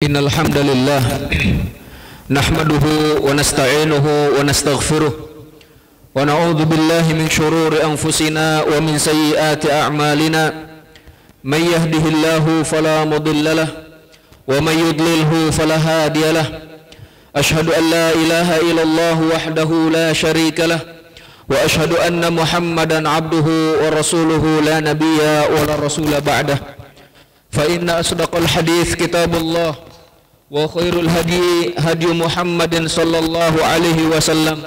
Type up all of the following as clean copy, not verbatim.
Innal hamdalillah nahmaduhu wa nasta'inuhu wa nastaghfiruh wa na'udzu billahi min shururi anfusina wa min sayyiati a'malina may yahdihillahu fala mudilla lahu wa may yudlilhu fala hadiya lahu ashhadu an la ilaha illallah wahdahu la syarika lahu wa ashhadu anna muhammadan abduhu wa rasuluhu la nabiyya wa la rasula ba'dah fa inna asdaqal hadits kitabullah wa khairul hadi hadi Muhammadin sallallahu alaihi wasallam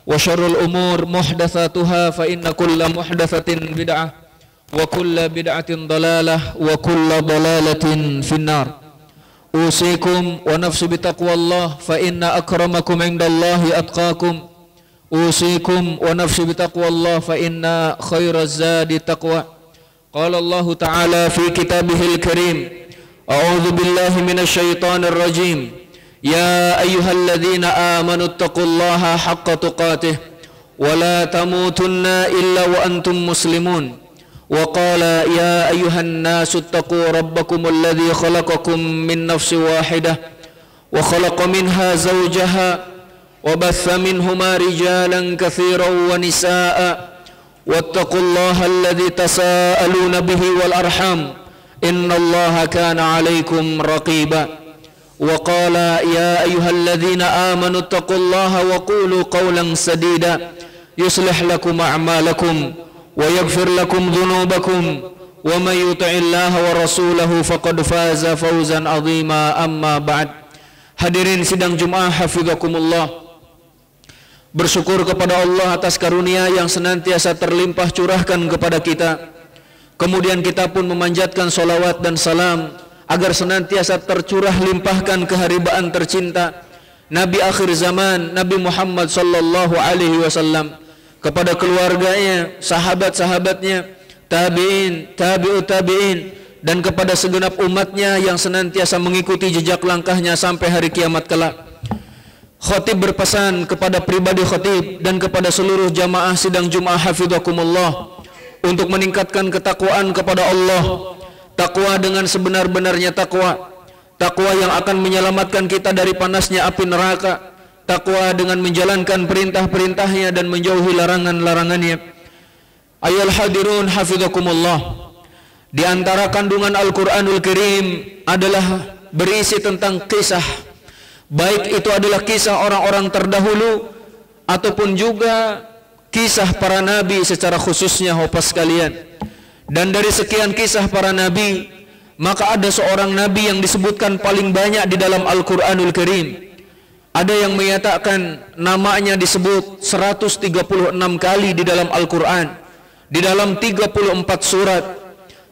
wa syarrul umur muhdatsatuha fa inna kulla muhdatsatin bid'ah wa kulla bid'atin dalalah wa kulla dalalatin finnar. Usikum wa nafsi bitaqwallah fa inna akramakum indallahi atqakum. Usikum wa nafsi bitaqwallah fa inna khairaz zadi taqwa. Qala Allah Ta'ala fi kitabihil karim, a'udzu billahi minasy syaithanir rajim. Ya ayyuhalladzina amanu taqullaha haqqa tuqatih wa la tamutunna illa wa antum muslimun. Wa qala ya ayyuhan nasu taqu rabbakumul ladzi khalaqakum min nafsin wahidah wa khalaqa minha zawjaha wa batha minhuma rijalan katsiran wa nisaa'a wattaqullaha alladzi tasaaluna bihi wal arham innallaha kana 'alaikum raqiba. Wa qala ya ayyuhalladzina amanu taqullaha wa qulu qawlan sadida yuslih lakum a'malakum wa yaghfir lakum dhunubakum wa may yuti'illaha wa rasulahu faqad faza fawzan 'azima. Amma ba'd. Hadirin sidang Jumat hafizakumullah, bersyukur kepada Allah atas karunia yang senantiasa terlimpah curahkan kepada kita. Kemudian kita pun memanjatkan salawat dan salam agar senantiasa tercurah limpahkan keharibaan tercinta Nabi akhir zaman, Nabi Muhammad sallallahu alaihi wasallam, kepada keluarganya, sahabat-sahabatnya, tabi'in, tabi'ut tabi'in, dan kepada segenap umatnya yang senantiasa mengikuti jejak langkahnya sampai hari kiamat kelak. Khatib berpesan kepada pribadi khatib dan kepada seluruh jamaah sidang Jumat hafizakumullah untuk meningkatkan ketakwaan kepada Allah. Takwa dengan sebenar-benarnya takwa, takwa yang akan menyelamatkan kita dari panasnya api neraka, takwa dengan menjalankan perintah-perintahnya dan menjauhi larangan-larangannya. Ayyuhal hadirun hafizakumullah, di antara kandungan Al-Qur'anul Karim adalah berisi tentang kisah, baik itu adalah kisah orang-orang terdahulu ataupun juga kisah para nabi secara khususnya hopas sekalian. Dan dari sekian kisah para nabi, maka ada seorang nabi yang disebutkan paling banyak di dalam Al-Qur'anul Karim. Ada yang menyatakan namanya disebut 136 kali di dalam Al-Quran, di dalam 34 surat.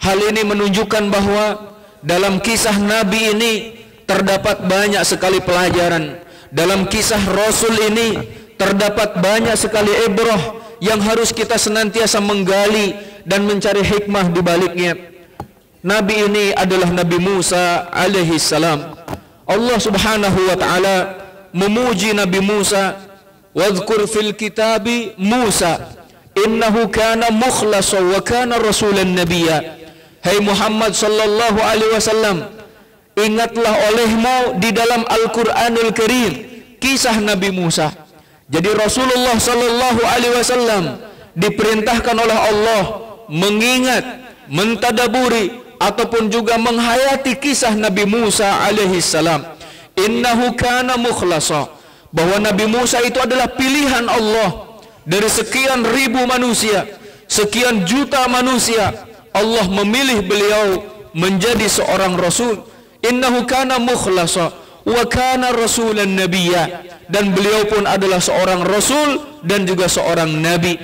Hal ini menunjukkan bahwa dalam kisah nabi ini terdapat banyak sekali pelajaran. Dalam kisah Rasul ini terdapat banyak sekali ibrah yang harus kita senantiasa menggali dan mencari hikmah di baliknya. Nabi ini adalah Nabi Musa alaihi salam. Allah Subhanahu wa taala memuji Nabi Musa, wadhkur fil kitabi Musa innahu kana mukhlasan wa kana rasulan nabiyya. Hai Muhammad sallallahu alaihi wasallam, ingatlah olehmu di dalam Al-Qur'anul Karim kisah Nabi Musa. Jadi Rasulullah sallallahu alaihi wasallam diperintahkan oleh Allah mengingat, mentadaburi ataupun juga menghayati kisah Nabi Musa alaihi salam. Innahu kana mukhlasa, bahwa Nabi Musa itu adalah pilihan Allah dari sekian ribu manusia, sekian juta manusia. Allah memilih beliau menjadi seorang rasul. Innahu kana mukhlasa wa kana rasulan nabiyya, dan beliau pun adalah seorang rasul dan juga seorang nabi.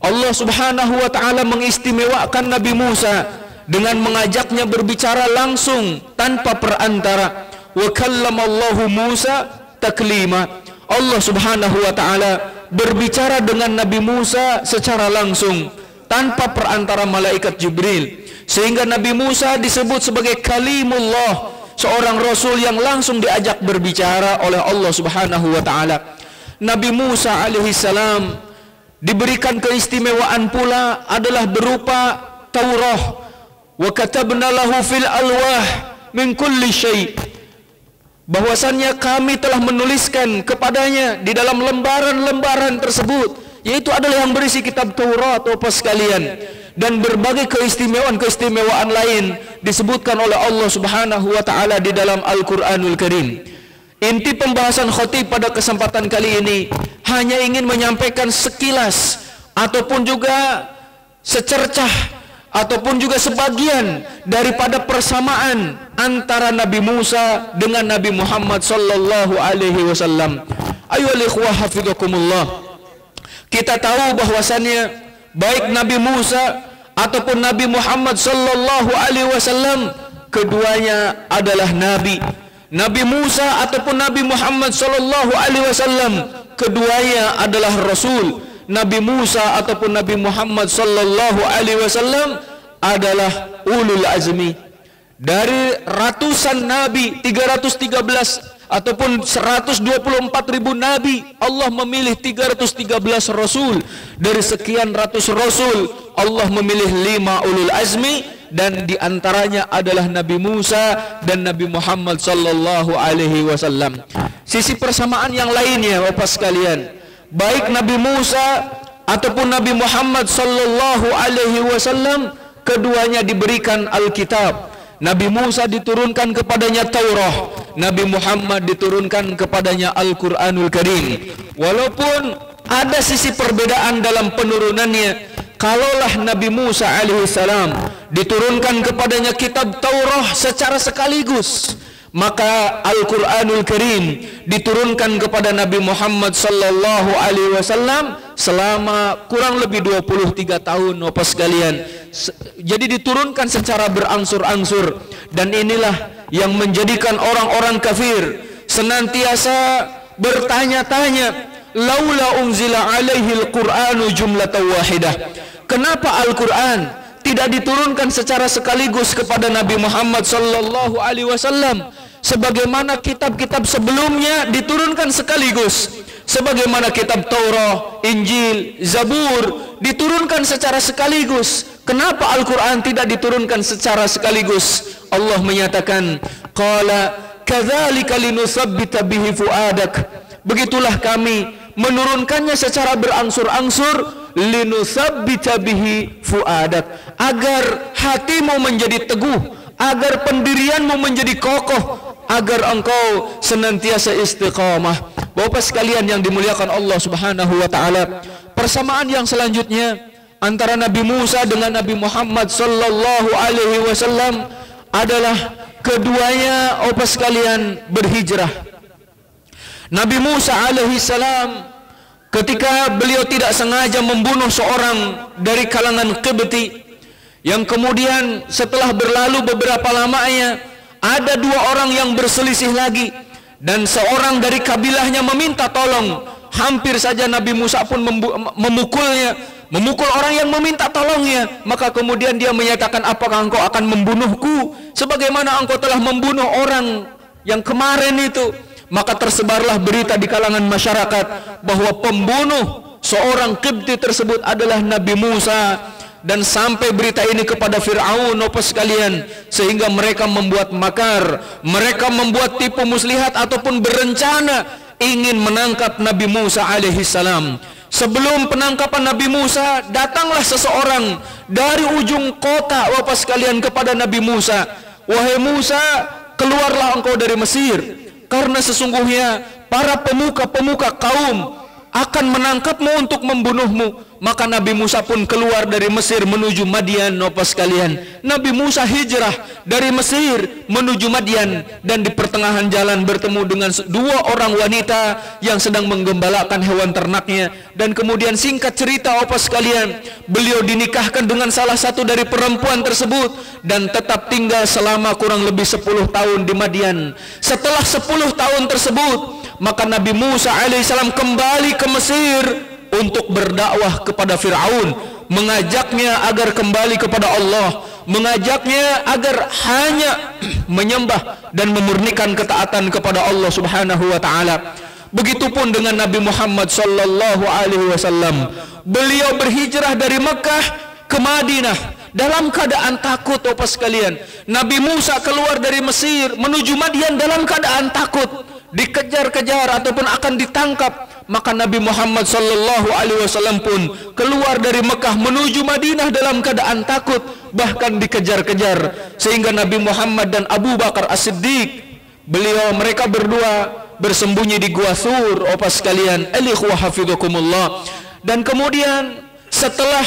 Allah Subhanahu wa taala mengistimewakan Nabi Musa dengan mengajaknya berbicara langsung tanpa perantara. Wa kallamallahu Musa taklima. Allah Subhanahu wa taala berbicara dengan Nabi Musa secara langsung tanpa perantara malaikat Jibril, sehingga Nabi Musa disebut sebagai kalimullah, seorang rasul yang langsung diajak berbicara oleh Allah Subhanahu wa taala. Nabi Musa alaihi salam diberikan keistimewaan pula adalah berupa Taurah. Wa katabna lahu fil alwah min kulli syai'. bahwasannya kami telah menuliskan kepadanya di dalam lembaran-lembaran tersebut, yaitu adalah yang berisi kitab Taurat, Bapak sekalian, dan berbagai keistimewaan-keistimewaan lain disebutkan oleh Allah Subhanahu wa taala di dalam Al-Qur'anul Karim. Inti pembahasan khatib pada kesempatan kali ini hanya ingin menyampaikan sekilas ataupun juga secercah ataupun juga sebagian daripada persamaan antara Nabi Musa dengan Nabi Muhammad sallallahu alaihi wasallam. Ayyuhal ikhwah hafizakumullah. Kita tahu bahwasannya baik Nabi Musa ataupun Nabi Muhammad sallallahu alaihi wasallam keduanya adalah nabi. Nabi Musa ataupun Nabi Muhammad sallallahu alaihi wasallam keduanya adalah rasul. Nabi Musa ataupun Nabi Muhammad sallallahu alaihi wasallam adalah ulul azmi. Dari ratusan nabi, 313 ataupun 124.000 nabi, Allah memilih 313 rasul. Dari sekian ratus rasul, Allah memilih 5 ulul azmi, dan diantaranya adalah Nabi Musa dan Nabi Muhammad sallallahu alaihi wasallam. Sisi persamaan yang lainnya, Bapak sekalian, baik Nabi Musa ataupun Nabi Muhammad sallallahu alaihi wasallam keduanya diberikan Alkitab. Nabi Musa diturunkan kepadanya Taurat, Nabi Muhammad diturunkan kepadanya Al-Qur'anul Karim. Walaupun ada sisi perbedaan dalam penurunannya, kalaulah Nabi Musa alaihissalam diturunkan kepadanya kitab Taurat secara sekaligus, maka Al-Qur'anul Karim diturunkan kepada Nabi Muhammad sallallahu alaihi wasallam selama kurang lebih 23 tahun, Bapak sekalian. Jadi diturunkan secara berangsur-angsur, dan inilah yang menjadikan orang-orang kafir senantiasa bertanya-tanya, laula unzila alaihi al-Qur'anu jumlatan wahidah. Kenapa Al-Qur'an tidak diturunkan secara sekaligus kepada Nabi Muhammad sallallahu alaihi wasallam sebagaimana kitab-kitab sebelumnya diturunkan sekaligus, sebagaimana kitab Taurat, Injil, Zabur diturunkan secara sekaligus. Kenapa Al-Qur'an tidak diturunkan secara sekaligus? Allah menyatakan, qala kadzalika linutsabbita bihi fuadak. Begitulah kami menurunkannya secara berangsur-angsur, linutsabbita bihi fuadak, agar hatimu menjadi teguh, agar pendirianmu menjadi kokoh, agar engkau senantiasa istiqamah. Bapak sekalian yang dimuliakan Allah Subhanahu wa taala, persamaan yang selanjutnya antara Nabi Musa dengan Nabi Muhammad sallallahu alaihi wasallam adalah keduanya, Bapak sekalian, berhijrah. Nabi Musa alaihi salam ketika beliau tidak sengaja membunuh seorang dari kalangan Qibti, yang kemudian setelah berlalu beberapa lamanya ada 2 orang yang berselisih lagi, dan seorang dari kabilahnya meminta tolong. Hampir saja Nabi Musa pun memukul orang yang meminta tolongnya. Maka kemudian dia menyatakan, apakah engkau akan membunuhku sebagaimana engkau telah membunuh orang yang kemarin itu? Maka tersebarlah berita di kalangan masyarakat bahwa pembunuh seorang Qibti tersebut adalah Nabi Musa, dan sampai berita ini kepada Fir'aun, Bapak sekalian, sehingga mereka membuat makar, mereka membuat tipu muslihat ataupun berencana ingin menangkap Nabi Musa alaihi salam. Sebelum penangkapan Nabi Musa, datanglah seseorang dari ujung kota, Bapak sekalian, kepada Nabi Musa, wahai Musa, keluarlah engkau dari Mesir, karena sesungguhnya para pemuka-pemuka kaum akan menangkapmu untuk membunuhmu. Maka Nabi Musa pun keluar dari Mesir menuju Madian, Bapak sekalian. Nabi Musa hijrah dari Mesir menuju Madian, dan di pertengahan jalan bertemu dengan 2 orang wanita yang sedang menggembalakan hewan ternaknya. Dan kemudian singkat cerita, Bapak sekalian, beliau dinikahkan dengan salah satu dari perempuan tersebut dan tetap tinggal selama kurang lebih 10 tahun di Madian. Setelah 10 tahun tersebut, maka Nabi Musa alaihissalam kembali ke Mesir untuk berdakwah kepada Fir'aun, mengajaknya agar kembali kepada Allah, mengajaknya agar hanya menyembah dan memurnikan ketaatan kepada Allah Subhanahu wa taala. Begitupun dengan Nabi Muhammad sallallahu alaihi wasallam. Beliau berhijrah dari Mekah ke Madinah, dalam keadaan takut, Bapak sekalian. Nabi Musa keluar dari Mesir menuju Madian dalam keadaan takut, dikejar-kejar ataupun akan ditangkap. Maka Nabi Muhammad sallallahu alaihi wasallam pun keluar dari Mekah menuju Madinah dalam keadaan takut, bahkan dikejar-kejar, sehingga Nabi Muhammad dan Abu Bakar As-Siddiq, mereka berdua bersembunyi di Gua Thur, Bapak sekalian. Alikhwa hafidhakumullah. Dan kemudian setelah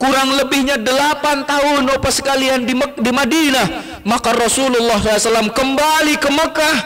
kurang lebihnya 8 tahun, Bapak sekalian, di Madinah, maka Rasulullah SAW kembali ke Mekah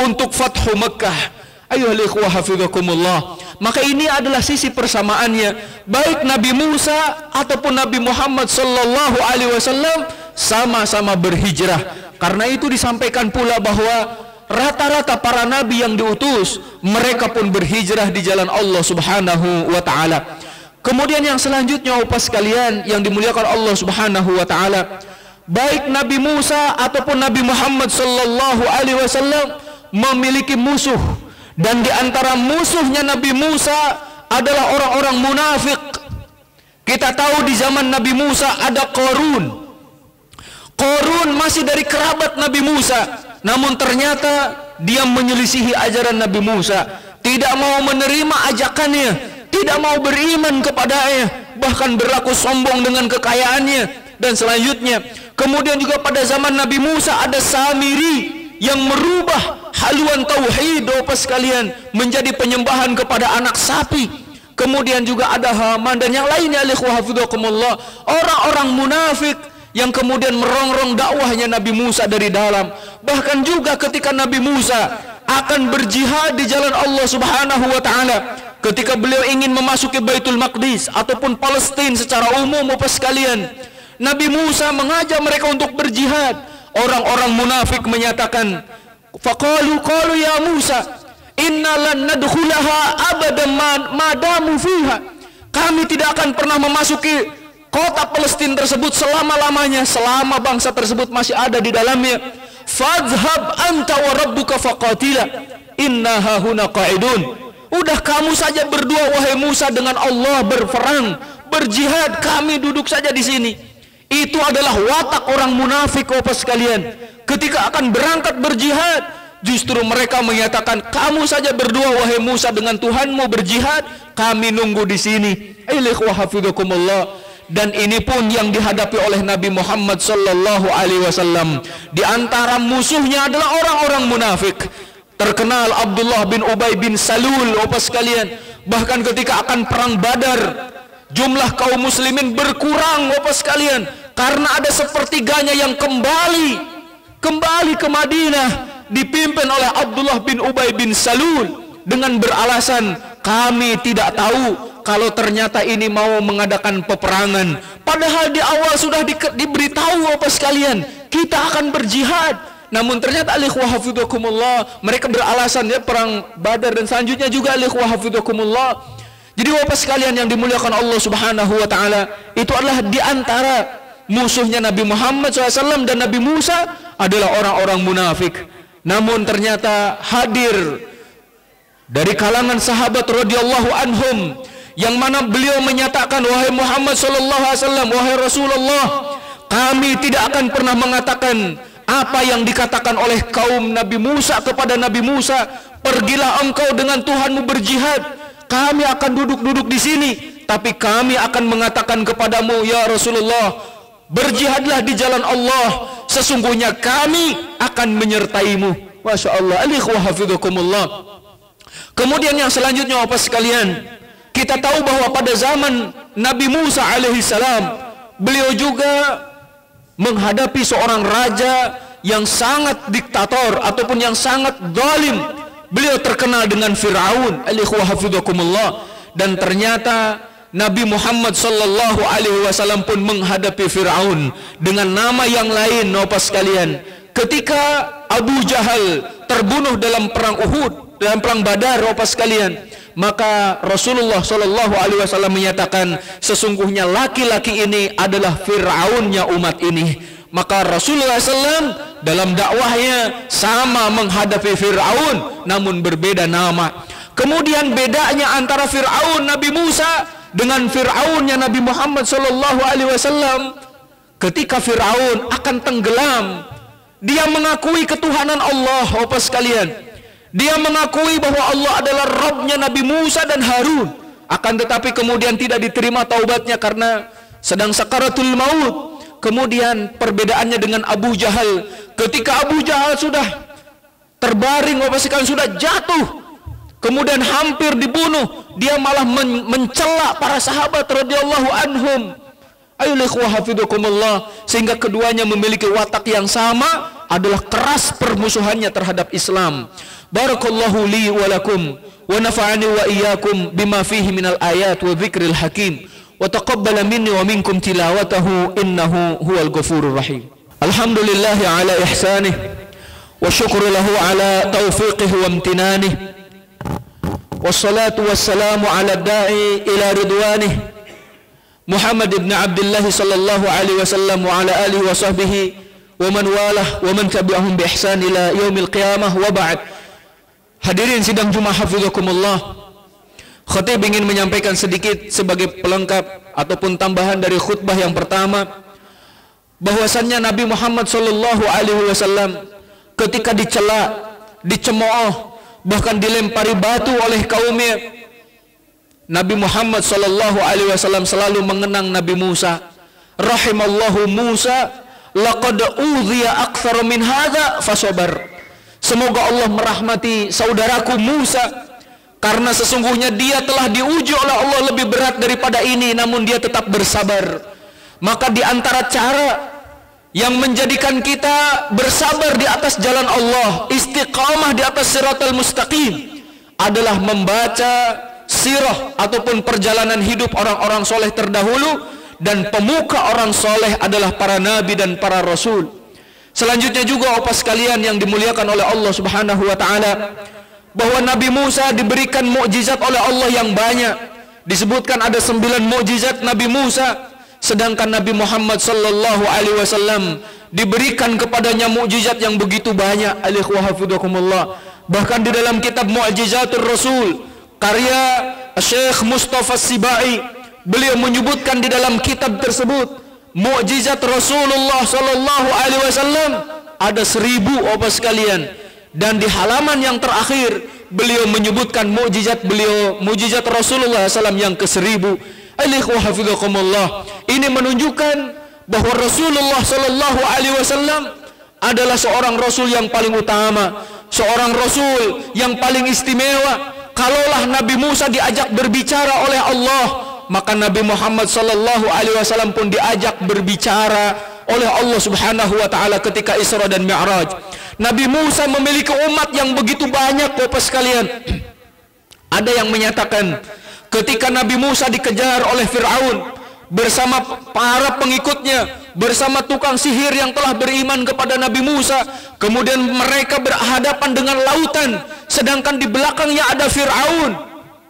untuk Fathu Mekah. Ayuhal ikhwah hafidhakumullah. Maka ini adalah sisi persamaannya, baik Nabi Musa ataupun Nabi Muhammad sallallahu alaihi wasallam sama-sama berhijrah. Karena itu disampaikan pula bahwa rata-rata para nabi yang diutus, mereka pun berhijrah di jalan Allah Subhanahu wa taala. Kemudian yang selanjutnya, Bapak sekalian yang dimuliakan Allah Subhanahu wa taala, baik Nabi Musa ataupun Nabi Muhammad sallallahu alaihi wasallam memiliki musuh. Dan di antara musuhnya Nabi Musa adalah orang-orang munafik. Kita tahu di zaman Nabi Musa ada Qarun. Qarun masih dari kerabat Nabi Musa, namun ternyata dia menyelisihi ajaran Nabi Musa, tidak mau menerima ajakannya, tidak mau beriman kepadanya, bahkan berlaku sombong dengan kekayaannya. Dan selanjutnya, kemudian juga pada zaman Nabi Musa ada Samiri yang merubah haluan tauhid, Bapak sekalian, menjadi penyembahan kepada anak sapi. Kemudian juga ada Haman dan yang lainnya, alikhwa hafidhakumullah, orang-orang munafik yang kemudian merongrong dakwahnya Nabi Musa dari dalam. Bahkan juga ketika Nabi Musa akan berjihad di jalan Allah Subhanahu wa taala, ketika beliau ingin memasuki Baitul Maqdis ataupun Palestina secara umum, Bapak sekalian, Nabi Musa mengajak mereka untuk berjihad. Orang-orang munafik menyatakan, faqalu ya Musa, inna lan nadkhulaha abadan madamu fiha. Kami tidak akan pernah memasuki kota Palestina tersebut selama-lamanya, selama bangsa tersebut masih ada di dalamnya. Fadhhab anta wa rabbuka faqatila inna hahuna qa'idun. Udah kamu saja berdua wahai Musa dengan Allah berperang, berjihad, kami duduk saja di sini. Itu adalah watak orang munafik, Bapak sekalian. Ketika akan berangkat berjihad, justru mereka menyatakan, kamu saja berdua wahai Musa dengan Tuhanmu berjihad, kami nunggu di sini. Ikhwah hafidhakumullah. Dan ini pun yang dihadapi oleh Nabi Muhammad sallallahu alaihi wasallam. Di antara musuhnya adalah orang-orang munafik. Terkenal Abdullah bin Ubay bin Salul, Bapak sekalian. Bahkan ketika akan perang Badar, jumlah kaum muslimin berkurang, Bapak sekalian, karena ada sepertiganya yang kembali ke Madinah dipimpin oleh Abdullah bin Ubay bin Salul dengan beralasan, kami tidak tahu kalau ternyata ini mau mengadakan peperangan. Padahal di awal sudah diberitahu, Bapak sekalian, kita akan berjihad. Namun ternyata alikhwah hafidhakumullah, mereka beralasan ya perang Badar dan selanjutnya juga alikhwah hafidhakumullah. Jadi Bapak sekalian yang dimuliakan Allah Subhanahu wa taala, itu adalah di antara musuhnya Nabi Muhammad SAW dan Nabi Musa adalah orang-orang munafik. Namun ternyata hadir dari kalangan sahabat radhiyallahu anhum, yang mana beliau menyatakan, wahai Muhammad sallallahu alaihi wasallam, wahai Rasulullah, kami tidak akan pernah mengatakan apa yang dikatakan oleh kaum Nabi Musa kepada Nabi Musa, pergilah engkau dengan Tuhanmu berjihad, kami akan duduk-duduk di sini, tapi kami akan mengatakan kepadamu, ya Rasulullah, berjihadlah di jalan Allah, sesungguhnya kami akan menyertaimu. Masya Allah. Alikhwah hafidhakumullah. Kemudian yang selanjutnya, Bapak sekalian, kita tahu bahwa pada zaman Nabi Musa alaihissalam, beliau juga menghadapi seorang raja yang sangat diktator ataupun yang sangat zalim. Beliau terkenal dengan Fir'aun. Alikhwah hafidhakumullah. Dan ternyata Nabi Muhammad sallallahu alaihi wasallam pun menghadapi Fir'aun dengan nama yang lain, Bapak sekalian. Ketika Abu Jahal terbunuh dalam perang Uhud, dalam perang Badar, Bapak sekalian, maka Rasulullah sallallahu alaihi wasallam menyatakan, sesungguhnya laki-laki ini adalah Fir'aunnya umat ini. Maka Rasulullah SAW dalam dakwahnya sama menghadapi Fir'aun, namun berbeda nama. Kemudian bedanya antara Fir'aun Nabi Musa dengan Fir'aunnya Nabi Muhammad SAW, ketika Fir'aun akan tenggelam, dia mengakui ketuhanan Allah, Bapak sekalian. Dia mengakui bahwa Allah adalah Rabbnya Nabi Musa dan Harun. Akan tetapi kemudian tidak diterima taubatnya karena sedang sakaratul maut. Kemudian perbedaannya dengan Abu Jahal, ketika Abu Jahal sudah terbaring, Bapak sekalian, sudah jatuh, kemudian hampir dibunuh, dia malah mencela para sahabat radhiyallahu anhum. Sehingga keduanya memiliki watak yang sama, adalah keras permusuhannya terhadap Islam. Barakallahu li wa lakum wa nafa'ani wa iyyakum bima fihi minal ayat wa dzikril hakim wa taqabbala minni wa minkum tilawatahu innahu huwal ghafurur rahim. Alhamdulillah ala ihsanih wa syukru lahu ala taufiqihi wa imtinanih. Wassalatu wassalamu ala da'i ila ridwanih Muhammad ibn Abdullah sallallahu alaihi wasallam wa ala alihi wa sahbihi wa man walah wa man tabi'ahum bi ihsan ila yaumil qiyamah wa ba'd. Hadirin sidang Jumat hafizakumullah. Khatib ingin menyampaikan sedikit sebagai pelengkap ataupun tambahan dari khutbah yang pertama, bahwasannya Nabi Muhammad sallallahu alaihi wasallam ketika dicela, dicemooh, bahkan dilempari batu oleh kaumnya, Nabi Muhammad sallallahu alaihi wasallam selalu mengenang Nabi Musa. Rahimallahu Musa, laqad udhiya aktsara min hadza fasabar. Semoga Allah merahmati saudaraku Musa, karena sesungguhnya dia telah diuji oleh Allah lebih berat daripada ini, namun dia tetap bersabar. Maka di antara cara yang menjadikan kita bersabar di atas jalan Allah, istiqamah di atas siratal mustaqim, adalah membaca sirah ataupun perjalanan hidup orang-orang soleh terdahulu, dan pemuka orang soleh adalah para nabi dan para rasul. Selanjutnya juga Bapak sekalian yang dimuliakan oleh Allah Subhanahu wa taala, bahwa Nabi Musa diberikan mukjizat oleh Allah yang banyak. Disebutkan ada 9 mukjizat Nabi Musa, sedangkan Nabi Muhammad sallallahu alaihi wasallam diberikan kepadanya mukjizat yang begitu banyak. Bahkan di dalam kitab Mu'jizatur Rasul karya Syekh Mustafa Sibai, beliau menyebutkan di dalam kitab tersebut mukjizat Rasulullah sallallahu alaihi wasallam ada 1000 Bapak sekalian, dan di halaman yang terakhir beliau menyebutkan mukjizat beliau, mukjizat Rasulullah SAW yang ke-1000. Ini menunjukkan bahwa Rasulullah sallallahu alaihi wasallam adalah seorang rasul yang paling utama, seorang rasul yang paling istimewa. Kalaulah Nabi Musa diajak berbicara oleh Allah, maka Nabi Muhammad sallallahu alaihi wasallam pun diajak berbicara oleh Allah Subhanahu wa taala ketika Isra dan Mi'raj. Nabi Musa memiliki umat yang begitu banyak Bapak sekalian. Ada yang menyatakan ketika Nabi Musa dikejar oleh Fir'aun bersama para pengikutnya, bersama tukang sihir yang telah beriman kepada Nabi Musa, kemudian mereka berhadapan dengan lautan, sedangkan di belakangnya ada Fir'aun.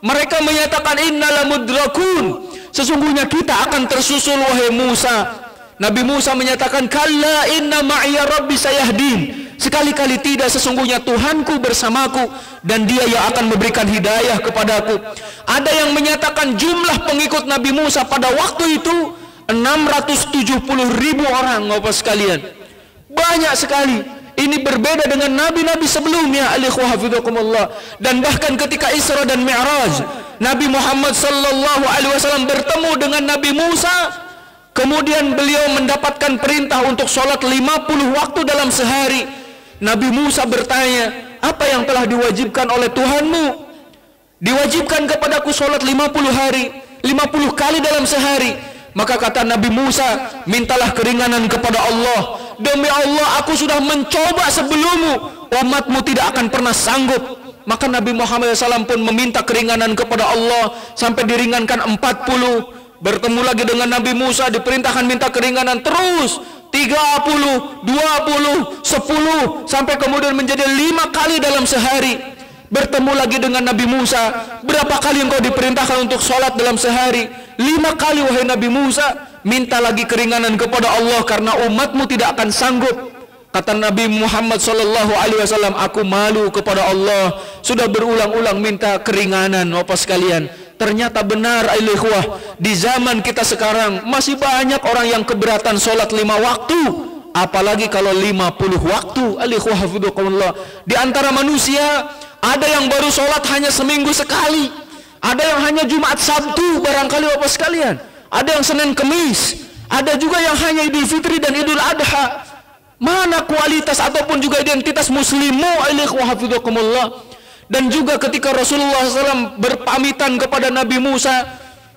Mereka menyatakan innala mudrakun, sesungguhnya kita akan tersusul wahai Musa. Nabi Musa menyatakan kalla inna ma'iya rabbi sayahdin, sekali-kali tidak, sesungguhnya Tuhanku bersamaku dan dia yang akan memberikan hidayah kepadaku. Ada yang menyatakan jumlah pengikut Nabi Musa pada waktu itu 670.000 orang Bapak sekalian. Banyak sekali. Ini berbeda dengan nabi-nabi sebelumnya, dan bahkan ketika Isra dan Mi'raj, Nabi Muhammad sallallahu alaihi wasallam bertemu dengan Nabi Musa, kemudian beliau mendapatkan perintah untuk sholat 50 waktu dalam sehari. Nabi Musa bertanya, apa yang telah diwajibkan oleh Tuhanmu? Diwajibkan kepadaku sholat 50 hari, 50 kali dalam sehari. Maka kata Nabi Musa, mintalah keringanan kepada Allah. Demi Allah, aku sudah mencoba sebelummu, umatmu tidak akan pernah sanggup. Maka Nabi Muhammad SAW pun meminta keringanan kepada Allah sampai diringankan 40. Bertemu lagi dengan Nabi Musa, diperintahkan minta keringanan terus 30, 20, 10, sampai kemudian menjadi 5 kali dalam sehari. Bertemu lagi dengan Nabi Musa, berapa kali engkau diperintahkan untuk sholat dalam sehari? 5 kali wahai Nabi Musa. Minta lagi keringanan kepada Allah karena umatmu tidak akan sanggup. Kata Nabi Muhammad sallallahu alaihi wasallam, aku malu kepada Allah, sudah berulang-ulang minta keringanan Bapak sekalian, Ternyata benar ikhwah, di zaman kita sekarang masih banyak orang yang keberatan sholat 5 waktu, apalagi kalau 50 waktu. Ikhwah hafizakumullah. Di antara manusia ada yang baru sholat hanya seminggu sekali, ada yang hanya Jumat Sabtu barangkali Bapak sekalian, ada yang Senin Kemis, ada juga yang hanya Idul Fitri dan Idul Adha. Mana kualitas ataupun juga identitas muslimmu ikhwah hafizakumullah? Dan juga ketika Rasulullah SAW berpamitan kepada Nabi Musa,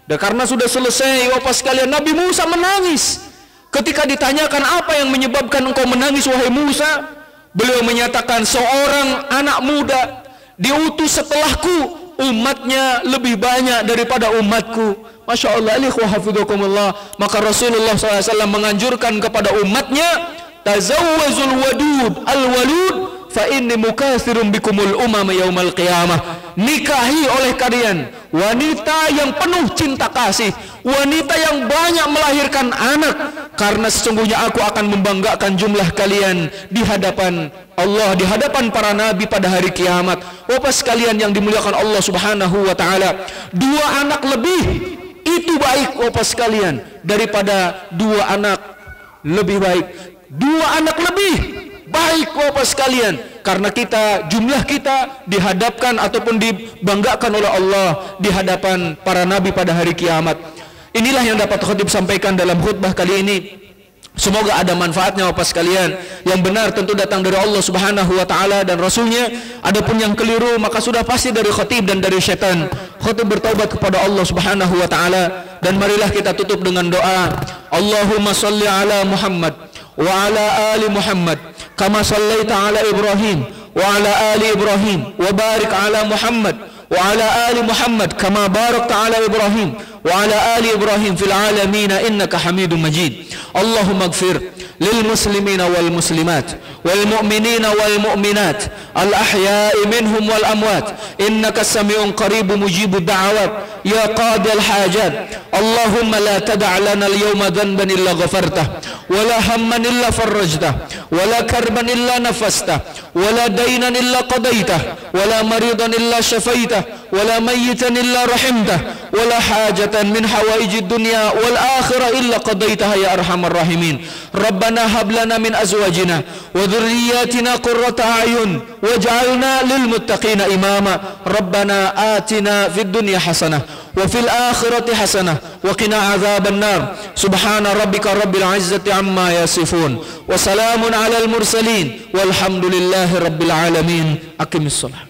dan karena sudah selesai Bapak sekalian, Nabi Musa menangis. Ketika ditanyakan apa yang menyebabkan engkau menangis wahai Musa, beliau menyatakan, seorang anak muda diutus setelahku, umatnya lebih banyak daripada umatku. Masya Allah, ikhwah hafizakumullah. Maka Rasulullah SAW menganjurkan kepada umatnya, tazawwazul wadud al-walud fa inni mukatsirun bikumul umama yaumal qiyamah. Nikahi oleh kalian wanita yang penuh cinta kasih, wanita yang banyak melahirkan anak, karena sesungguhnya aku akan membanggakan jumlah kalian di hadapan Allah, di hadapan para nabi pada hari kiamat. Bapak sekalian yang dimuliakan Allah Subhanahu wa taala, 2 anak lebih itu baik Bapak sekalian daripada 2 anak lebih baik. 2 anak lebih baik Bapak sekalian, karena jumlah kita dihadapkan ataupun dibanggakan oleh Allah di hadapan para nabi pada hari kiamat. Inilah yang dapat khutib sampaikan dalam khutbah kali ini. Semoga ada manfaatnya Bapak sekalian. Yang benar tentu datang dari Allah Subhanahu wa taala dan Rasulnya. Adapun yang keliru maka sudah pasti dari khatib dan dari syaitan. Khatib bertaubat kepada Allah Subhanahu wa taala, dan marilah kita tutup dengan doa. Allahumma shalli ala Muhammad wa ala ali Muhammad kama sallaita ala Ibrahim wa ala ali Ibrahim wa barik ala Muhammad wa ala ali Muhammad kama barakta ala Ibrahim wa ala ali Ibrahim fil alamin innaka Hamidum Majid. Allahumma ighfir lil muslimina wal muslimat wal mu'minina wal mu'minat al ahya'i minhum wal amwat innaka sami'un qaribun mujibud da'awat ya qadi al hajat. Allahumma la tada' lana al yawma dhanban illa ghafartah wa la hamman illa farajtah wa la karban illa nafastah wa la daynan illa qadaitah wa la maridan illa shafaitah wa la mayyitan illa rahimtah wa la hajatan min hawaijid dunya wal akhirah illa qadaitaha ya arhamar rahimin. Rabbana hab lana min azwajina wa dhurriyyatina qurrata a'yun waj'alna lil muttaqina imama. Rabbana atina fid dunya hasanah wa fil akhirati hasanah wa qina adzaban nar. Subhana rabbika rabbil izzati amma yasifun wa salamun alal mursalin walhamdulillahi rabbil alamin. Aqimissalah.